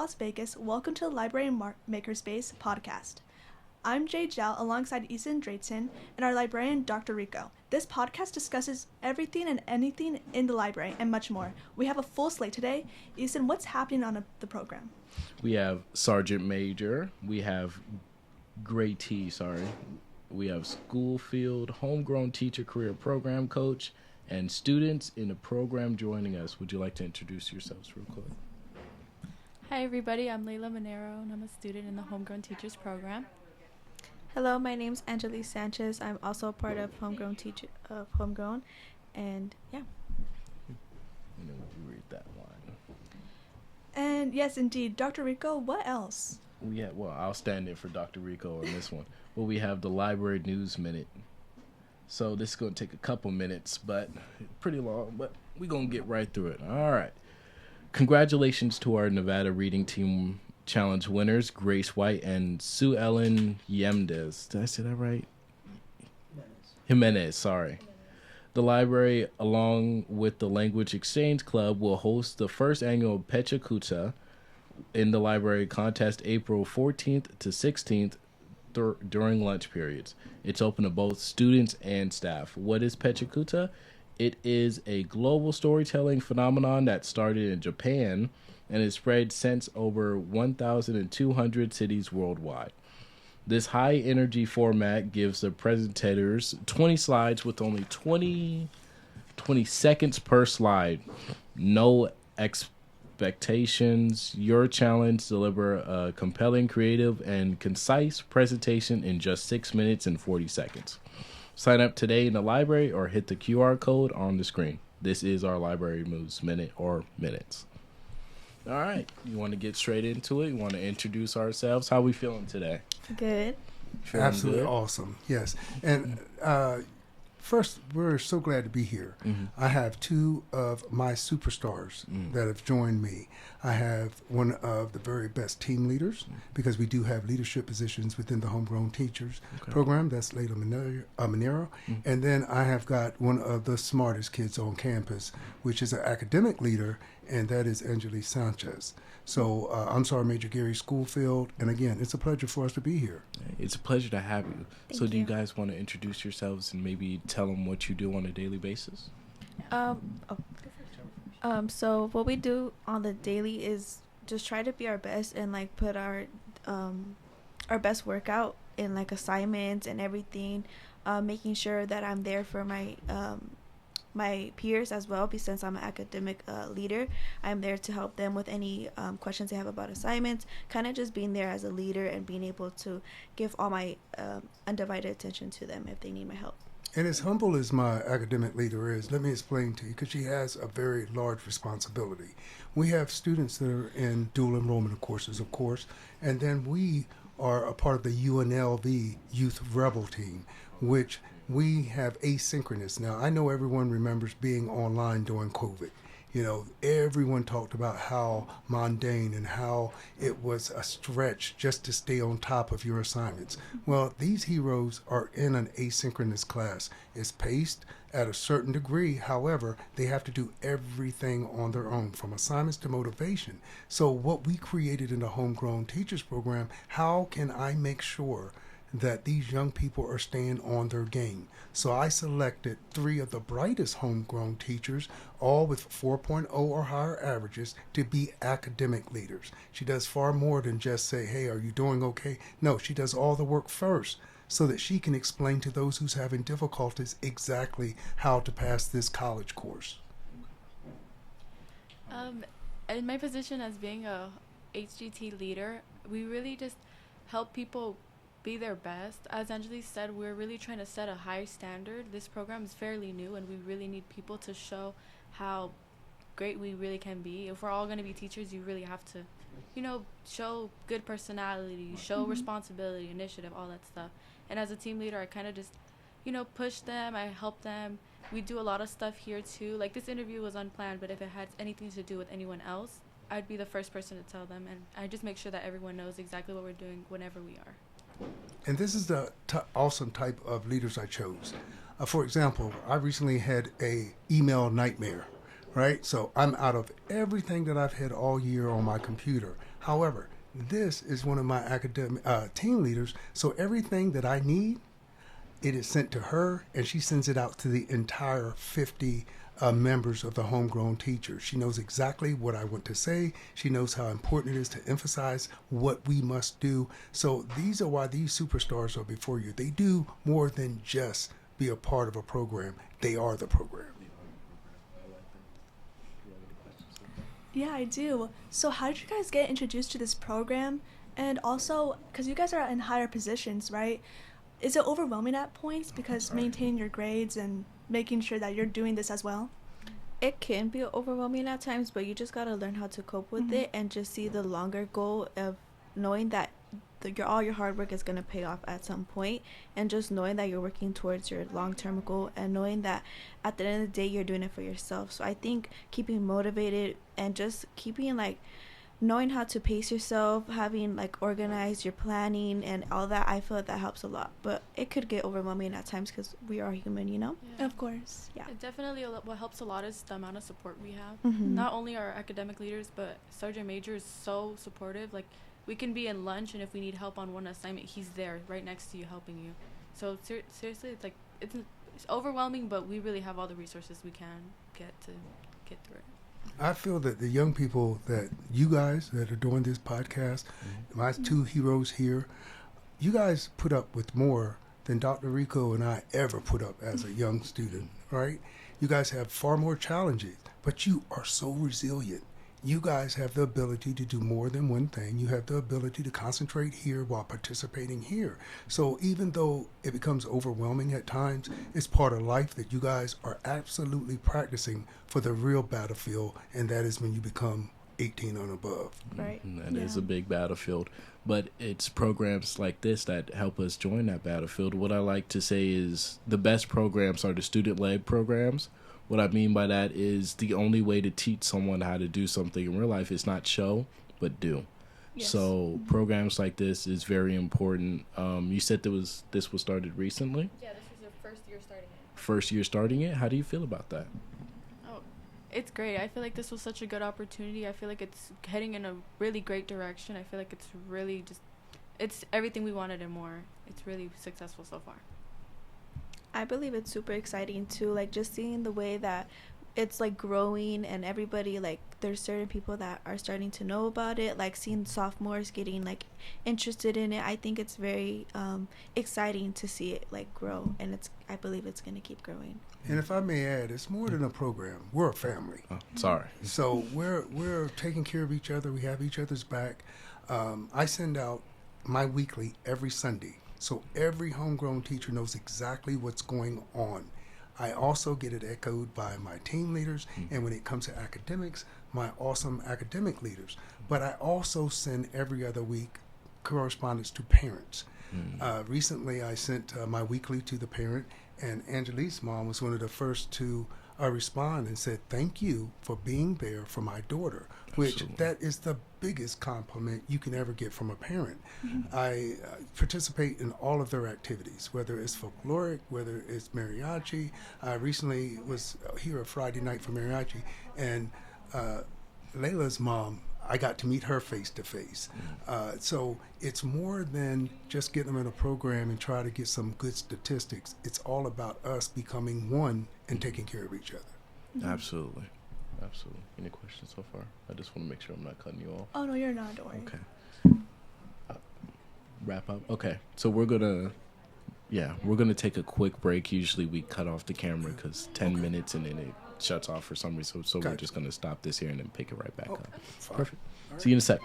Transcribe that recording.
Las Vegas, welcome to the Library Makerspace podcast. I'm Jay Zhao alongside Ethan Drayton and our librarian, Dr. Rico. This podcast discusses everything and anything in the library and much more. We have a full slate today. Ethan, what's happening on the program? We have Sergeant Major. We have Grade T, We have Schoolfield, Homegrown Teacher Career Program Coach, and students in the program joining us. Would you like to introduce yourselves real quick? Hi everybody, I'm Layla Monero and I'm a student in the Homegrown Teachers Program. Hello, my name's Angelique Sanchez. I'm also a part of Homegrown, and yeah. And then we read that line. And yes, indeed, Dr. Rico, what else? I'll stand in for Dr. Rico on this one. Well, we have the Library News Minute. So this is going to take a couple minutes, but pretty long, but we're going to get right through it. All right. Congratulations to our Nevada Reading Team Challenge winners, Grace White and Sue Ellen Yemdes. Did I say that right? Jimenez, sorry. The library, along with the Language Exchange Club, will host the first annual pt1 in the library contest April 14th to 16th during lunch periods. It's open to both students and staff. What is pt1? It is a global storytelling phenomenon that started in Japan and has spread since over 1,200 cities worldwide. This high-energy format gives the presentators 20 slides with only 20 seconds per slide. No expectations. Your challenge: deliver a compelling, creative, and concise presentation in just 6 minutes and 40 seconds. Sign up today in the library or hit the QR code on the screen. This is our Library Moves Minute or Minutes. All right. You want to get straight into it? You want to introduce ourselves? How are we feeling today? Good. Feeling Absolutely good? awesome. Yes. And first, we're so glad to be here. Mm-hmm. I have two of my superstars that have joined me. I have one of the very best team leaders, because we do have leadership positions within the Homegrown Teachers Program. That's Layla Monero. And then I have got one of the smartest kids on campus, which is an academic leader, and that is Angelique Sanchez. So I'm Sergeant Major Gary Schoolfield, and again, it's a pleasure for us to be here. It's a pleasure to have you. Thank So do you you. guys want to introduce yourselves and maybe tell them what you do on a daily basis? So what we do on the daily is just try to be our best and like put our best workout in like assignments and everything, making sure that I'm there for my my peers as well, because since I'm an academic leader, I'm there to help them with any questions they have about assignments, kind of just being there as a leader and being able to give all my undivided attention to them if they need my help. And as humble as my academic leader is, let me explain to you, because she has a very large responsibility. We have students that are in dual enrollment courses, of course, and then we are a part of the UNLV Youth Rebel Team, which we have asynchronous. Now, I know everyone remembers being online during COVID. You know, everyone talked about how mundane and how it was a stretch just to stay on top of your assignments. Well, these heroes are in an asynchronous class. It's paced at a certain degree. However, they have to do everything on their own, from assignments to motivation. So what we created in the Homegrown Teachers Program, how can I make sure that these young people are staying on their game? So I selected 3 of the brightest homegrown teachers, all with 4.0 or higher averages, to be academic leaders. She does far more than just say, hey, are you doing okay? No, she does all the work first so that she can explain to those who's having difficulties exactly how to pass this college course. In my position as being a HGT leader, we really just help people be their best. As Angelique said, we're really trying to set a high standard. This program is fairly new, and we really need people to show how great we really can be. If we're all going to be teachers, you really have to, show good personality, show responsibility, initiative, all that stuff. And as a team leader, I kind of just, push them, I help them. We do a lot of stuff here too. Like, this interview was unplanned, but if it had anything to do with anyone else, I'd be the first person to tell them, and I just make sure that everyone knows exactly what we're doing whenever we are. And this is the awesome type of leaders I chose. For example, I recently had a email nightmare, right? So I'm out of everything that I've had all year on my computer. However, this is one of my academic team leaders, so everything that I need, it is sent to her, and she sends it out to the entire 50 members of the Homegrown Teachers. She knows exactly what I want to say. She knows how important it is to emphasize what we must do. So these are why these superstars are before you. They do more than just be a part of a program. They are the program. Yeah, I do. So how did you guys get introduced to this program? And also, because you guys are in higher positions, right? Is it overwhelming at points because maintaining your grades and making sure that you're doing this as well? It can be overwhelming at times, but you just got to learn how to cope with it and just see the longer goal of knowing that all your hard work is going to pay off at some point, and just knowing that you're working towards your long-term goal and knowing that at the end of the day you're doing it for yourself. So I think keeping motivated and just keeping knowing how to pace yourself, having organized your planning and all that, I feel that helps a lot. But it could get overwhelming at times because we are human, Yeah. Of course. Yeah. It definitely, what helps a lot is the amount of support we have. Mm-hmm. Not only our academic leaders, but Sergeant Major is so supportive. We can be in lunch, and if we need help on one assignment, he's there right next to you helping you. So seriously, it's overwhelming, but we really have all the resources we can get to get through it. I feel that the young people that you guys that are doing this podcast, my two heroes here, you guys put up with more than Dr. Rico and I ever put up as a young student, right? You guys have far more challenges, but you are so resilient. You guys have the ability to do more than one thing. You have the ability to concentrate here while participating here. So even though it becomes overwhelming at times, it's part of life that you guys are absolutely practicing for the real battlefield, and that is when you become 18 and above. Right. And that is a big battlefield. But it's programs like this that help us join that battlefield. What I like to say is the best programs are the student-led programs. What I mean by that is the only way to teach someone how to do something in real life is not show, but do. Yes. So programs like this is very important. You said this was started recently? Yeah, this is your first year starting it. First year starting it? How do you feel about that? Oh, it's great. I feel like this was such a good opportunity. I feel like it's heading in a really great direction. I feel like it's really it's everything we wanted and more. It's really successful so far. I believe it's super exciting too, just seeing the way that it's growing, and everybody there's certain people that are starting to know about it, seeing sophomores getting interested in it. I think it's very exciting to see it grow, and I believe it's going to keep growing. And if I may add, it's more than a program. We're a family. Oh, sorry. So we're taking care of each other. We have each other's back. I send out my weekly every Sunday. So every homegrown teacher knows exactly what's going on. I also get it echoed by my team leaders, and when it comes to academics, my awesome academic leaders. But I also send every other week correspondence to parents. Recently, I sent my weekly to the parent, and Angelique's mom was one of the first to respond and said, "Thank you for being there for my daughter," which Absolutely. that is the biggest compliment you can ever get from a parent. I participate in all of their activities, whether it's folkloric, whether it's mariachi. I recently was here a Friday night for mariachi, and Layla's mom, I got to meet her face to face. So it's more than just getting them in a program and try to get some good statistics. It's all about us becoming one and taking care of each other. Absolutely. Absolutely. Any questions so far? I just want to make sure I'm not cutting you off. Oh, no, you're not. Don't worry. Okay. Wrap up. Okay. So we're going to take a quick break. Usually we cut off the camera because 10 minutes and then it shuts off for some reason. So we're Gotcha. just going to stop this here and then pick it right back up. Fine. Perfect. All right. See you in a sec.